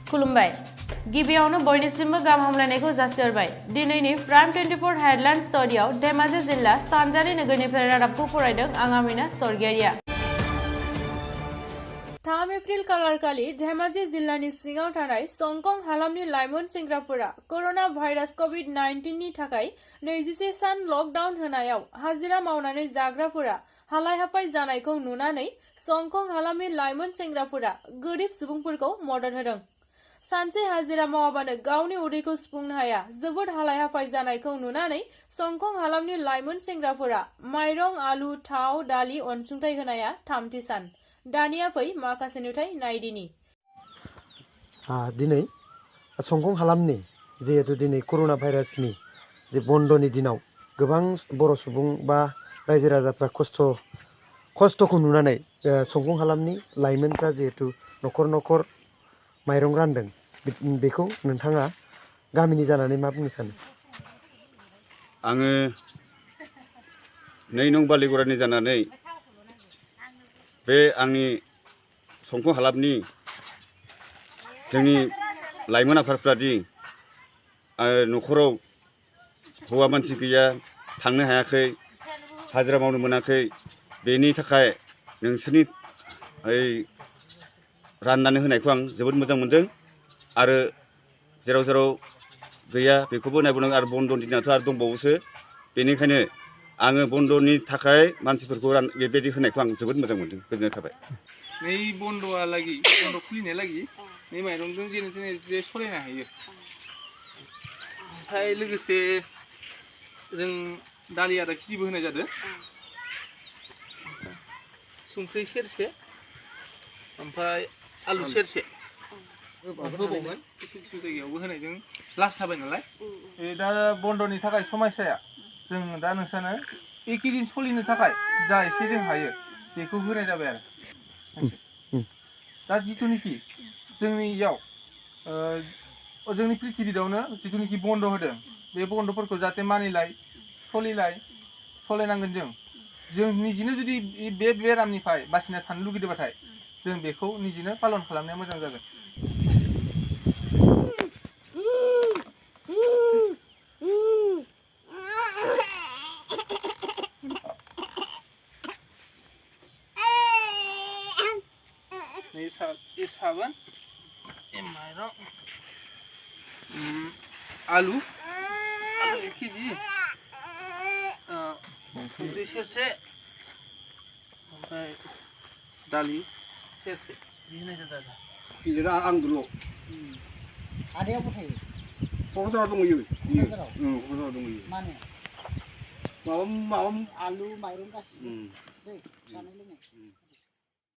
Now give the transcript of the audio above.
खुलुमबाय गिबियावनो बयनिसिमबो गाहाम हामलायनायखौ जासिहरबाय दिनैनि प्राइम 24 हेडलाइन स्टुडियाव धेमाजि जिल्ला सानजारि नोगोरनिफ्राय रादाबखौ फरायदों आं आमिना सरगियारिया 3 एप्रिल खालारखालि धेमाजि जिल्लानि सिङाव थानाय संकं हालामनि लाइमोन सेंग्राफोरा कर'ना भाइरास कभिड-19 नि थाखाय 21 सान लकडाउन होनायाव हाजिरा मावनानै जाग्राफोरा हालाय-हाफाय जानायखौ नुनानै संकं हालामनि लाइमोन सेंग्राफोरा गोरिब सुबुंफोरखौ मदद होदों। सानसे हाजिरा मावाबानो गावनि उदैखौ सुफुंनो हाया जोबोद हालाय-हाफाय जानायखौ नुनानै संकं हालामनि लाइमोन सेंग्राफोरा माइरं, आलु, थाव, दालि अनसुंथाइ होनाया 3थि सान। दानिया फै माखासे नुथाय नायदिनि। दिनै संकं हालामनि जिहेतु दिनै कर'ना भाइरासनि जे बन्दनि दिनाव गोबां बर' सुबुं बा रायजो राजाफ्रा खस्थ'खौ नुनानै संकं हालामनि लाइमोनफ्रा जिहेतु न'खर न'खर माइरं रानदों बेखौ नोंथाङा गामिनि जानानै मा बुंनो सानो? आङो 2 नं बालिगुरानि जानानै बे आंनि संकं हालामनि जोंनि लाइमोन आफादफ्रादि न'खराव हौवा मानसि गैया थांनो हायाखै हाजिरा मावनो मोनाखै बेनि थाखाय नोंसोरनि राननानै होनायखौ आं जोबोद मोजां मोनदों आरो जेराव जेराव गैया बेखौबो नायबावनांगौ आरो बन्दनि दिनाथ' आरो दंबावोसो बेनिखायनो आङो बन्दनि थाखाय मानसिफोरखौ बेबायदि होनायखौ आं जोबोद मोजां मोनदों गोजोननाय थाबाय। नै बन्दआ लागि बन्द खुलिनाय लागि नै माइरंजों जेने थेने जे सलायनो हायो ओमफ्राय लोगोसे जों दालि आधा केजिबो होनाय जादों संख्रि सेरसे ओमफ्राय आलु सेरसे होबावगोन किसु किसु जायगायावबो होनायजों लास जाबाय नालाय दा बन्दनि थाखाय समस्याया जों दा नोंसानो एखे दिन सोलिनो थाखाय जा एसे जों हायो बेखौ होनाय जाबाय आरो दा जिथुनिखि जोंनियाव जोंनि प्रिथिबियावनो जिथुनिखि बन्द होदों बे बन्दफोरखौ जाहाथे मानिलाय सलायनांगोन जों निजिनो जुदि बे बेरामनिफ्राय बासिना थानो लुगैदोंबाथाय जों बेखौ निजिनो पालन खालामनाया मोजां जागोन। ये साबुन ये माइरं आलु 1 केजि संख्रि सेरसे ओमफ्राय दालि सेरसे बिदि होनाय जादों आरो गिदिरा आंदोल' आदाया बथायो क'क्राझाराव दंहैयो क'क्राझाराव दंहैयो मानो माबा आलु माइरं गासिबो दै जानाय लोंनाय